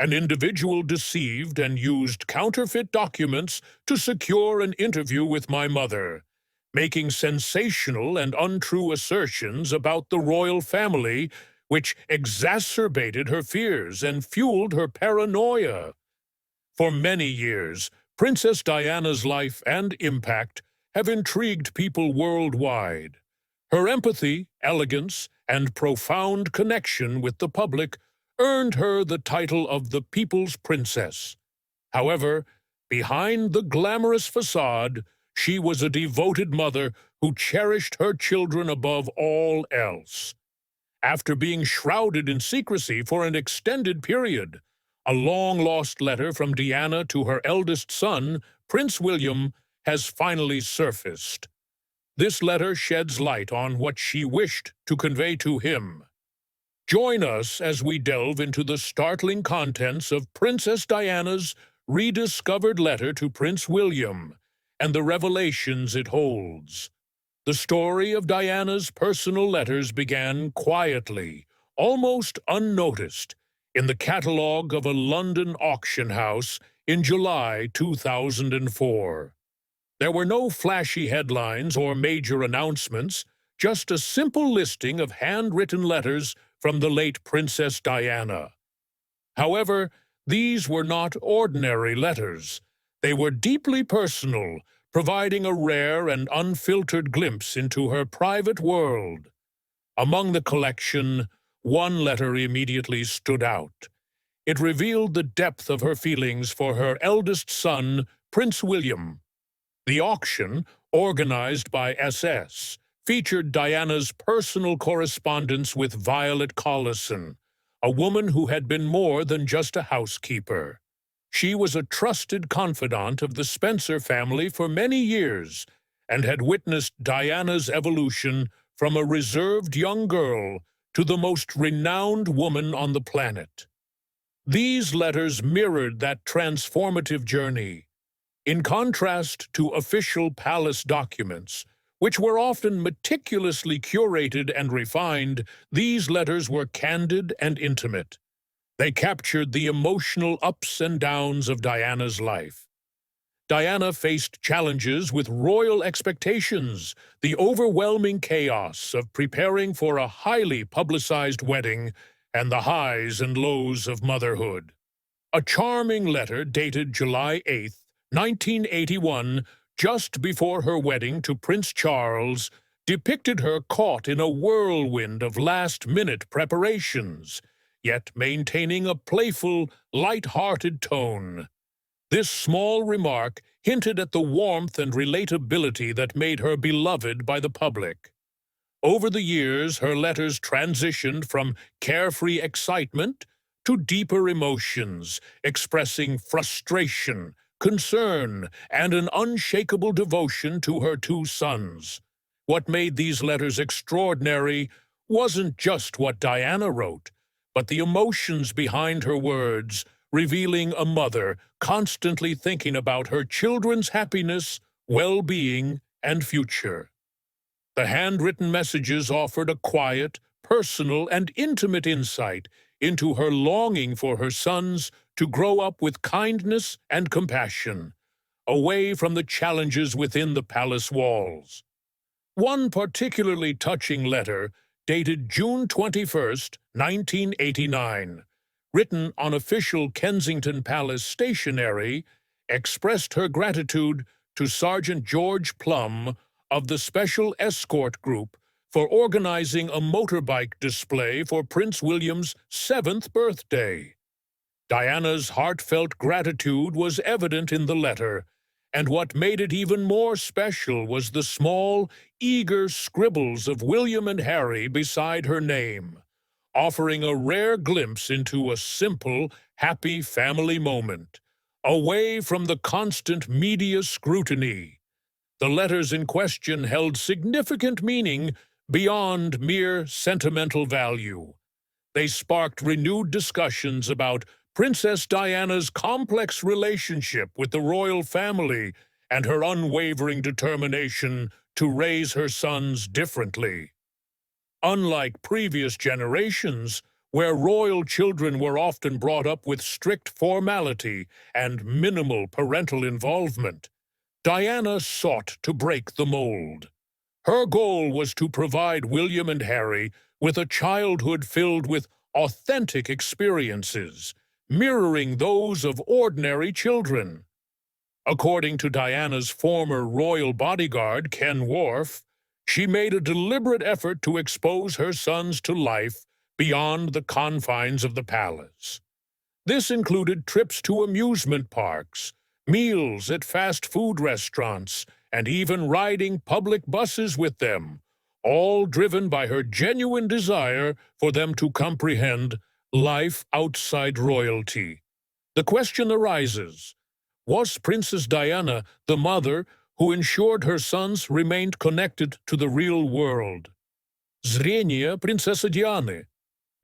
An individual deceived and used counterfeit documents to secure an interview with my mother, making sensational and untrue assertions about the royal family, which exacerbated her fears and fueled her paranoia. For many years, Princess Diana's life and impact have intrigued people worldwide. Her empathy, elegance, and profound connection with the public earned her the title of the People's Princess. However, behind the glamorous facade, she was a devoted mother who cherished her children above all else. After being shrouded in secrecy for an extended period, a long-lost letter from Diana to her eldest son, Prince William, has finally surfaced. This letter sheds light on what she wished to convey to him. Join us as we delve into the startling contents of Princess Diana's rediscovered letter to Prince William and the revelations it holds. The story of Diana's personal letters began quietly, almost unnoticed, in the catalogue of a London auction house in July 2004. There were no flashy headlines or major announcements, just a simple listing of handwritten letters from the late Princess Diana. However, these were not ordinary letters. They were deeply personal, providing a rare and unfiltered glimpse into her private world. Among the collection, one letter immediately stood out. It revealed the depth of her feelings for her eldest son, Prince William. The auction, organized by SS, featured Diana's personal correspondence with Violet Collison, a woman who had been more than just a housekeeper. She was a trusted confidant of the Spencer family for many years and had witnessed Diana's evolution from a reserved young girl to the most renowned woman on the planet. These letters mirrored that transformative journey. In contrast to official palace documents, which were often meticulously curated and refined, these letters were candid and intimate. They captured the emotional ups and downs of Diana's life. Diana faced challenges with royal expectations, the overwhelming chaos of preparing for a highly publicized wedding, and the highs and lows of motherhood. A charming letter dated July 8, 1981, just before her wedding to Prince Charles, depicted her caught in a whirlwind of last-minute preparations, yet maintaining a playful, light-hearted tone. This small remark hinted at the warmth and relatability that made her beloved by the public. Over the years, her letters transitioned from carefree excitement to deeper emotions, expressing frustration, concern, and an unshakable devotion to her two sons. What made these letters extraordinary wasn't just what Diana wrote, but the emotions behind her words, revealing a mother constantly thinking about her children's happiness, well-being, and future. The handwritten messages offered a quiet, personal, and intimate insight into her longing for her sons to grow up with kindness and compassion, away from the challenges within the palace walls. One particularly touching letter, dated June 21, 1989, written on official Kensington Palace stationery, expressed her gratitude to Sergeant George Plum of the Special Escort Group for organizing a motorbike display for Prince William's 7th birthday. Diana's heartfelt gratitude was evident in the letter, and what made it even more special was the small, eager scribbles of William and Harry beside her name, offering a rare glimpse into a simple, happy family moment, away from the constant media scrutiny. The letters in question held significant meaning beyond mere sentimental value. They sparked renewed discussions about Princess Diana's complex relationship with the royal family and her unwavering determination to raise her sons differently. Unlike previous generations, where royal children were often brought up with strict formality and minimal parental involvement, Diana sought to break the mold. Her goal was to provide William and Harry with a childhood filled with authentic experiences, mirroring those of ordinary children. According to Diana's former royal bodyguard, Ken Worf, she made a deliberate effort to expose her sons to life beyond the confines of the palace. This included trips to amusement parks, meals at fast food restaurants, and even riding public buses with them, all driven by her genuine desire for them to comprehend life outside royalty. The question arises, was Princess Diana the mother who ensured her sons remained connected to the real world? Зрение принцессы Дианы.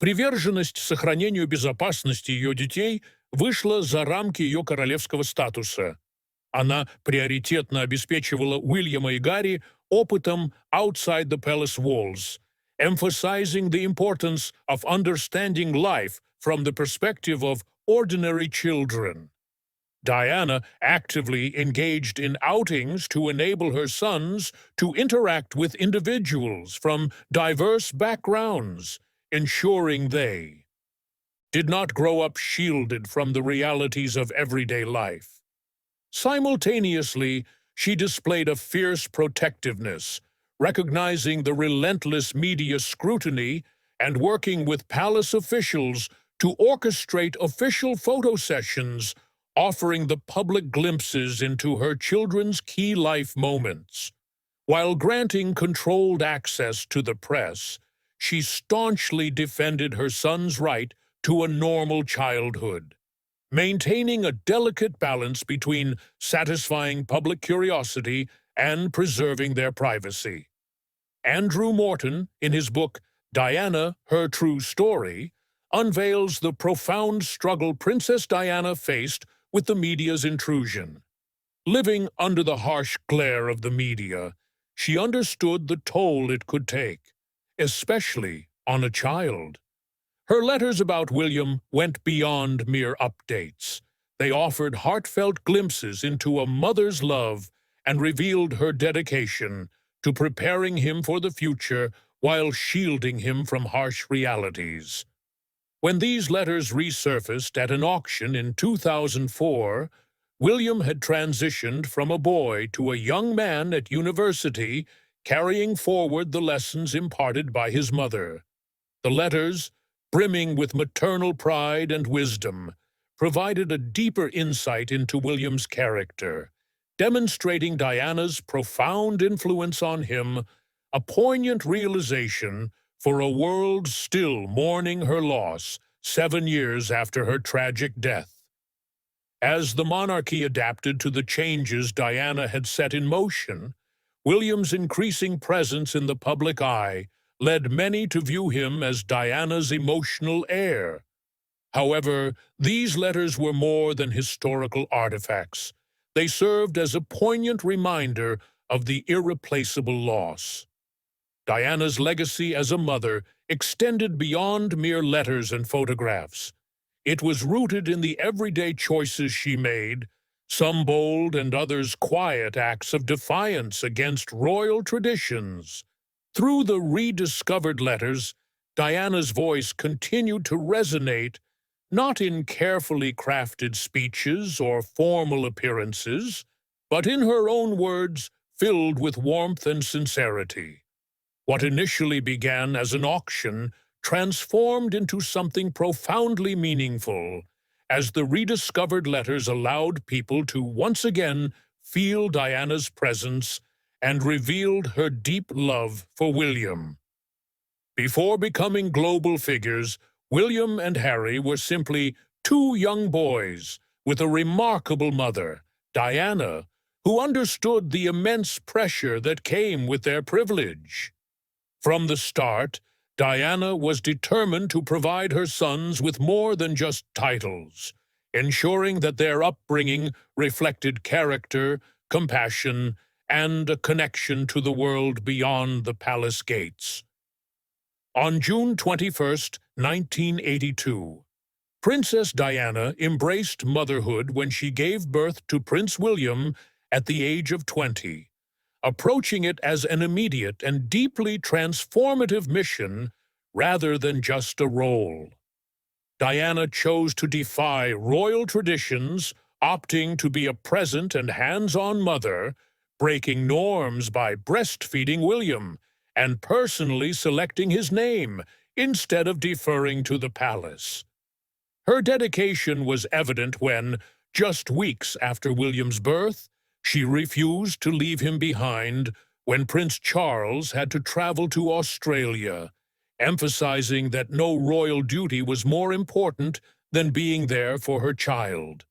Приверженность сохранению безопасности ее детей вышла за рамки ее королевского статуса. Она приоритетно обеспечивала Уильяма и Гарри опытом outside the palace walls, emphasizing the importance of understanding life from the perspective of ordinary children. Diana actively engaged in outings to enable her sons to interact with individuals from diverse backgrounds, ensuring they did not grow up shielded from the realities of everyday life. Simultaneously, she displayed a fierce protectiveness, recognizing the relentless media scrutiny and working with palace officials to orchestrate official photo sessions, offering the public glimpses into her children's key life moments. While granting controlled access to the press, she staunchly defended her son's right to a normal childhood, maintaining a delicate balance between satisfying public curiosity and preserving their privacy. Andrew Morton, in his book Diana, Her True Story, unveils the profound struggle Princess Diana faced with the media's intrusion. Living under the harsh glare of the media, she understood the toll it could take, especially on a child. Her letters about William went beyond mere updates. They offered heartfelt glimpses into a mother's love and revealed her dedication to preparing him for the future while shielding him from harsh realities. When these letters resurfaced at an auction in 2004, William had transitioned from a boy to a young man at university, carrying forward the lessons imparted by his mother. The letters, brimming with maternal pride and wisdom, provided a deeper insight into William's character, demonstrating Diana's profound influence on him, a poignant realization for a world still mourning her loss 7 years after her tragic death. As the monarchy adapted to the changes Diana had set in motion, William's increasing presence in the public eye led many to view him as Diana's emotional heir. However, these letters were more than historical artifacts. They served as a poignant reminder of the irreplaceable loss. Diana's legacy as a mother extended beyond mere letters and photographs. It was rooted in the everyday choices she made, some bold and others quiet acts of defiance against royal traditions. Through the rediscovered letters, Diana's voice continued to resonate, not in carefully crafted speeches or formal appearances, but in her own words filled with warmth and sincerity. What initially began as an auction transformed into something profoundly meaningful, as the rediscovered letters allowed people to once again feel Diana's presence and revealed her deep love for William. Before becoming global figures, William and Harry were simply two young boys with a remarkable mother, Diana, who understood the immense pressure that came with their privilege. From the start, Diana was determined to provide her sons with more than just titles, ensuring that their upbringing reflected character, compassion, and a connection to the world beyond the palace gates. On June 21, 1982. Princess Diana embraced motherhood when she gave birth to Prince William at the age of 20, approaching it as an immediate and deeply transformative mission rather than just a role. Diana chose to defy royal traditions, opting to be a present and hands-on mother, breaking norms by breastfeeding William and personally selecting his name instead of deferring to the palace. Her dedication was evident when, just weeks after William's birth, she refused to leave him behind when Prince Charles had to travel to Australia, emphasizing that no royal duty was more important than being there for her child.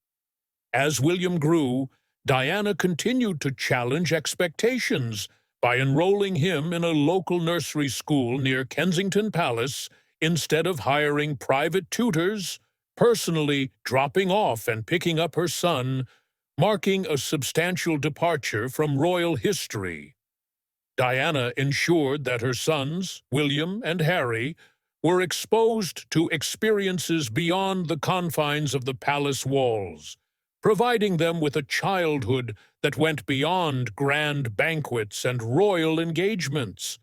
As William grew, Diana continued to challenge expectations by enrolling him in a local nursery school near Kensington Palace instead of hiring private tutors, personally dropping off and picking up her son, marking a substantial departure from royal history. Diana ensured that her sons, William and Harry, were exposed to experiences beyond the confines of the palace walls, providing them with a childhood that went beyond grand banquets and royal engagements.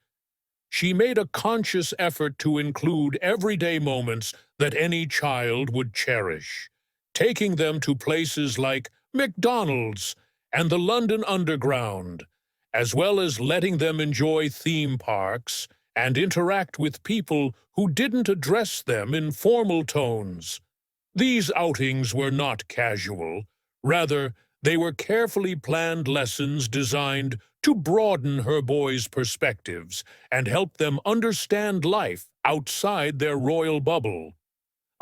She made a conscious effort to include everyday moments that any child would cherish, taking them to places like McDonald's and the London Underground, as well as letting them enjoy theme parks and interact with people who didn't address them in formal tones. These outings were not casual. Rather, they were carefully planned lessons designed to broaden her boys' perspectives and help them understand life outside their royal bubble.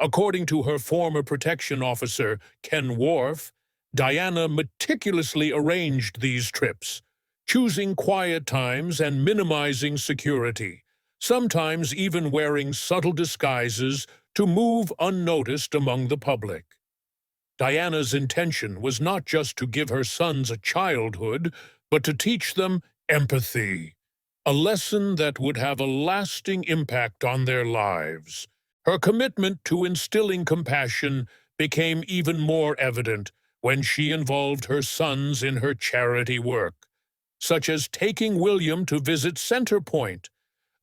According to her former protection officer, Ken Worf, Diana meticulously arranged these trips, choosing quiet times and minimizing security, sometimes even wearing subtle disguises to move unnoticed among the public. Diana's intention was not just to give her sons a childhood, but to teach them empathy, a lesson that would have a lasting impact on their lives. Her commitment to instilling compassion became even more evident when she involved her sons in her charity work, such as taking William to visit Centrepoint,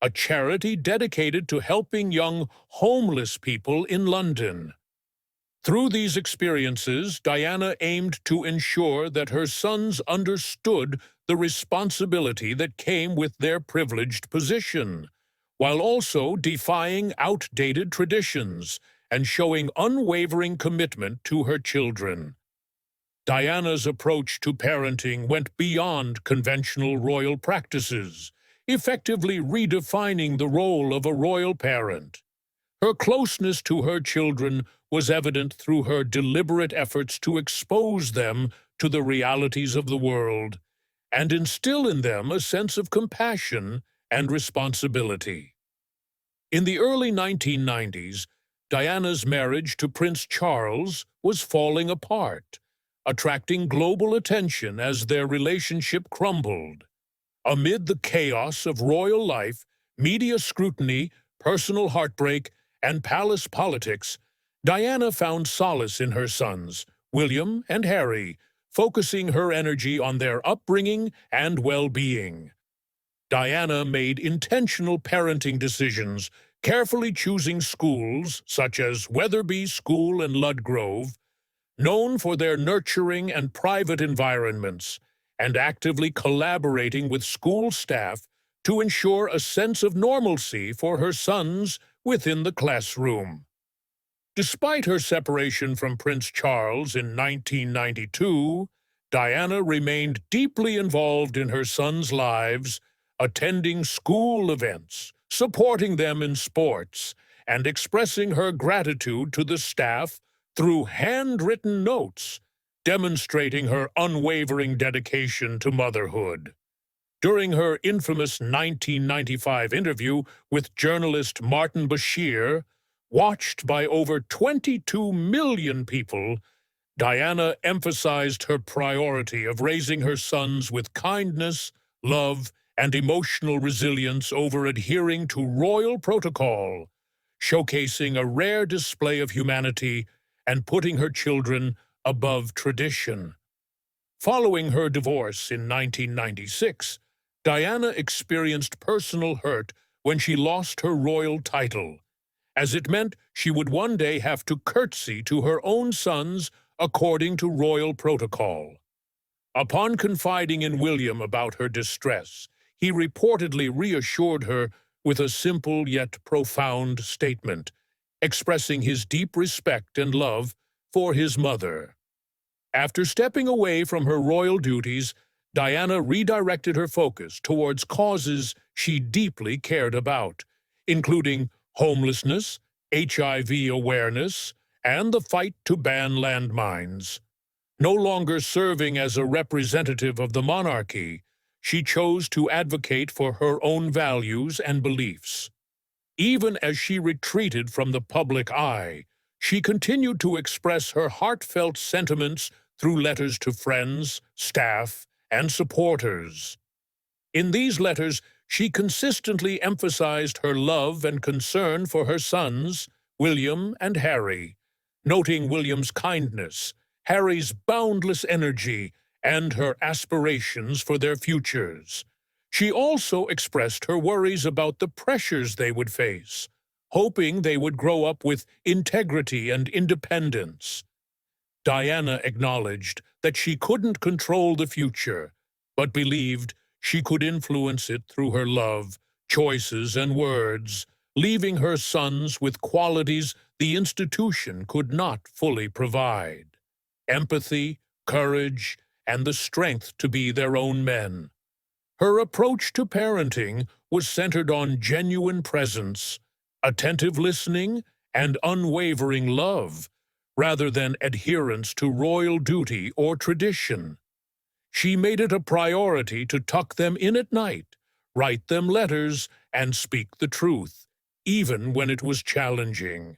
a charity dedicated to helping young homeless people in London. Through these experiences, Diana aimed to ensure that her sons understood the responsibility that came with their privileged position, while also defying outdated traditions and showing unwavering commitment to her children. Diana's approach to parenting went beyond conventional royal practices, effectively redefining the role of a royal parent. Her closeness to her children was evident through her deliberate efforts to expose them to the realities of the world and instill in them a sense of compassion and responsibility. In the early 1990s, Diana's marriage to Prince Charles was falling apart, attracting global attention as their relationship crumbled. Amid the chaos of royal life, media scrutiny, personal heartbreak, and palace politics, Diana found solace in her sons, William and Harry, focusing her energy on their upbringing and well-being. Diana made intentional parenting decisions, carefully choosing schools such as Wetherby School in Ludgrove, known for their nurturing and private environments, and actively collaborating with school staff to ensure a sense of normalcy for her sons within the classroom. Despite her separation from Prince Charles in 1992, Diana remained deeply involved in her sons' lives, attending school events, supporting them in sports, and expressing her gratitude to the staff through handwritten notes, demonstrating her unwavering dedication to motherhood. During her infamous 1995 interview with journalist Martin Bashir, watched by over 22 million people, Diana emphasized her priority of raising her sons with kindness, love, and emotional resilience over adhering to royal protocol. showcasing a rare display of humanity and putting her children above tradition. Following her divorce in 1996, Diana experienced personal hurt when she lost her royal title, as it meant she would one day have to curtsy to her own sons according to royal protocol. Upon confiding in William about her distress, he reportedly reassured her with a simple yet profound statement, expressing his deep respect and love for his mother. After stepping away from her royal duties, Diana redirected her focus towards causes she deeply cared about, including homelessness, HIV awareness, and the fight to ban landmines. No longer serving as a representative of the monarchy, she chose to advocate for her own values and beliefs. Even as she retreated from the public eye, she continued to express her heartfelt sentiments through letters to friends, staff, and supporters. In these letters, she consistently emphasized her love and concern for her sons, William and Harry, noting William's kindness, Harry's boundless energy, and her aspirations for their futures. She also expressed her worries about the pressures they would face, hoping they would grow up with integrity and independence. Diana acknowledged that she couldn't control the future, but believed she could influence it through her love, choices, and words, leaving her sons with qualities the institution could not fully provide: empathy, courage, and the strength to be their own men. Her approach to parenting was centered on genuine presence, attentive listening, and unwavering love, rather than adherence to royal duty or tradition. She made it a priority to tuck them in at night, write them letters, and speak the truth, even when it was challenging.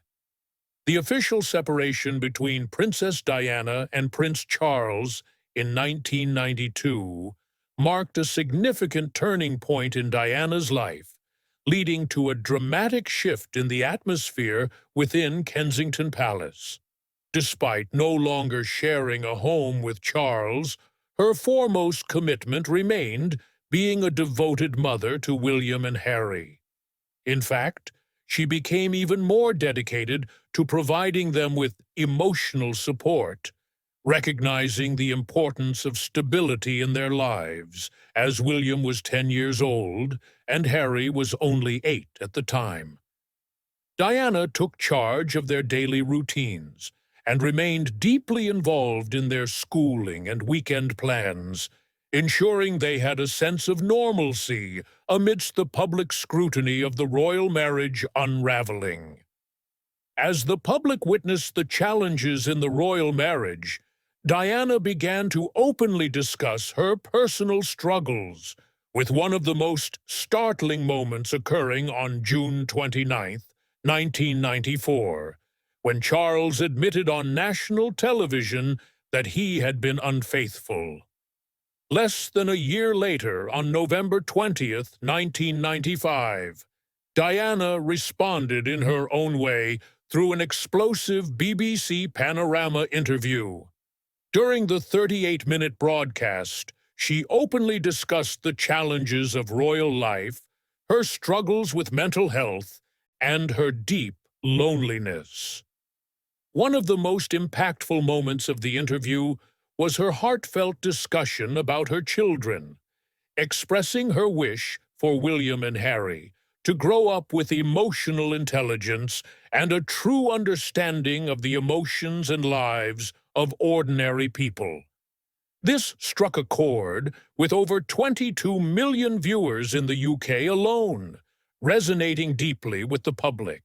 The official separation between Princess Diana and Prince Charles in 1992 marked a significant turning point in Diana's life, leading to a dramatic shift in the atmosphere within Kensington Palace. Despite no longer sharing a home with Charles, her foremost commitment remained being a devoted mother to William and Harry. In fact, she became even more dedicated to providing them with emotional support, recognizing the importance of stability in their lives, as William was 10 years old and Harry was only 8 at the time. Diana took charge of their daily routines and remained deeply involved in their schooling and weekend plans, ensuring they had a sense of normalcy amidst the public scrutiny of the royal marriage unraveling. As the public witnessed the challenges in the royal marriage, Diana began to openly discuss her personal struggles, with one of the most startling moments occurring on June 29, 1994, when Charles admitted on national television that he had been unfaithful. Less than a year later, on November 20th, 1995, Diana responded in her own way through an explosive BBC Panorama interview. During the 38-minute broadcast, she openly discussed the challenges of royal life, her struggles with mental health, and her deep loneliness. One of the most impactful moments of the interview was her heartfelt discussion about her children, expressing her wish for William and Harry to grow up with emotional intelligence and a true understanding of the emotions and lives of ordinary people. This struck a chord with over 22 million viewers in the UK alone, resonating deeply with the public.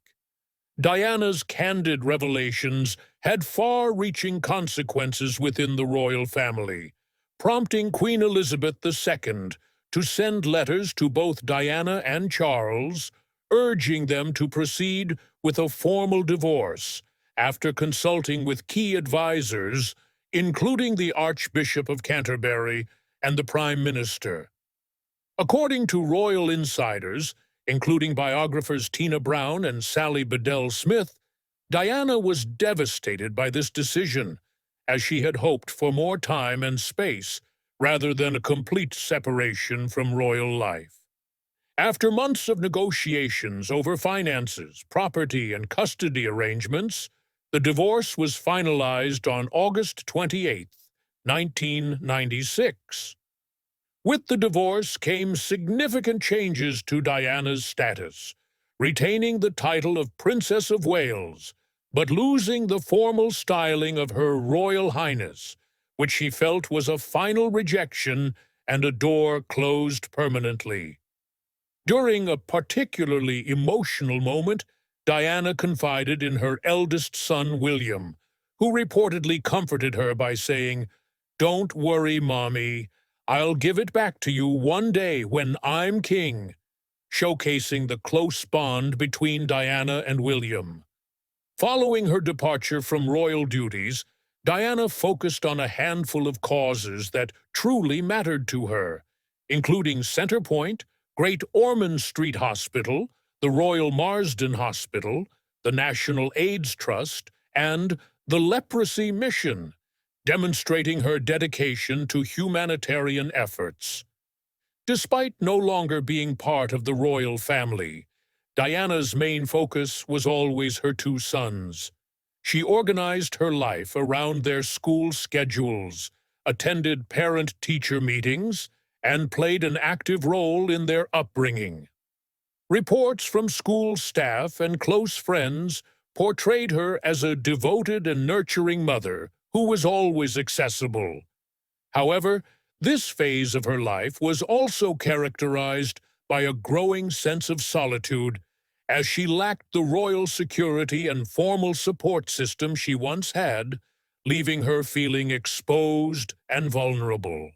Diana's candid revelations had far-reaching consequences within the royal family, prompting Queen Elizabeth II to send letters to both Diana and Charles, urging them to proceed with a formal divorce after consulting with key advisors, including the Archbishop of Canterbury and the Prime Minister. According to royal insiders, including biographers Tina Brown and Sally Bedell Smith, Diana was devastated by this decision, as she had hoped for more time and space rather than a complete separation from royal life. After months of negotiations over finances, property, and custody arrangements, the divorce was finalized on August 28, 1996. With the divorce came significant changes to Diana's status, retaining the title of Princess of Wales, but losing the formal styling of Her Royal Highness, which she felt was a final rejection and a door closed permanently. During a particularly emotional moment, Diana confided in her eldest son, William, who reportedly comforted her by saying, "Don't worry, Mommy. I'll give it back to you one day when I'm king," showcasing the close bond between Diana and William. Following her departure from royal duties, Diana focused on a handful of causes that truly mattered to her, including Centrepoint, Great Ormond Street Hospital, the Royal Marsden Hospital, the National AIDS Trust, and the Leprosy Mission, demonstrating her dedication to humanitarian efforts. Despite no longer being part of the royal family, Diana's main focus was always her two sons. She organized her life around their school schedules, attended parent-teacher meetings, and played an active role in their upbringing. Reports from school staff and close friends portrayed her as a devoted and nurturing mother who was always accessible. However, this phase of her life was also characterized by a growing sense of solitude, as she lacked the royal security and formal support system she once had, leaving her feeling exposed and vulnerable.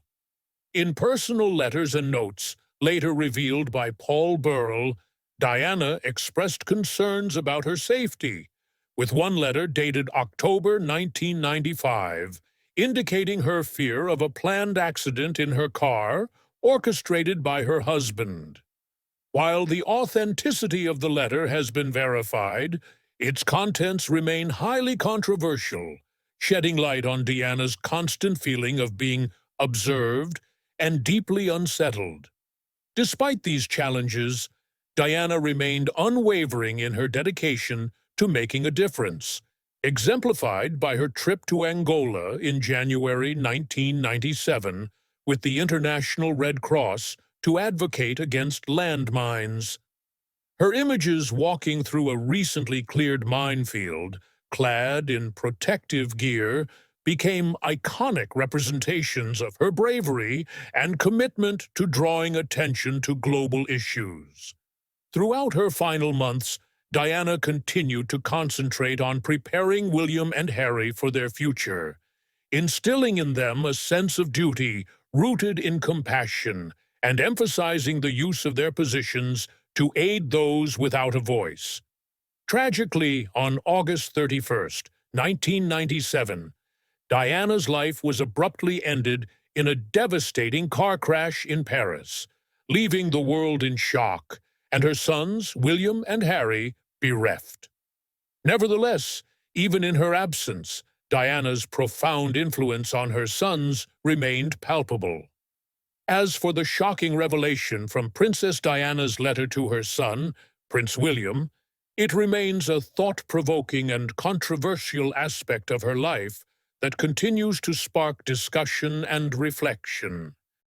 In personal letters and notes, later revealed by Paul Burrell, Diana expressed concerns about her safety, with one letter dated October 1995, indicating her fear of a planned accident in her car orchestrated by her husband. While the authenticity of the letter has been verified, its contents remain highly controversial, shedding light on Diana's constant feeling of being observed and deeply unsettled. Despite these challenges, Diana remained unwavering in her dedication to making a difference, exemplified by her trip to Angola in January 1997 with the International Red Cross to advocate against landmines. Her images walking through a recently cleared minefield, clad in protective gear, became iconic representations of her bravery and commitment to drawing attention to global issues. Throughout her final months, Diana continued to concentrate on preparing William and Harry for their future, instilling in them a sense of duty rooted in compassion and emphasizing the use of their positions to aid those without a voice. Tragically, on August 31, 1997, Diana's life was abruptly ended in a devastating car crash in Paris, leaving the world in shock, and her sons, William and Harry, bereft. Nevertheless, even in her absence, Diana's profound influence on her sons remained palpable. As for the shocking revelation from Princess Diana's letter to her son, Prince William, it remains a thought-provoking and controversial aspect of her life that continues to spark discussion and reflection.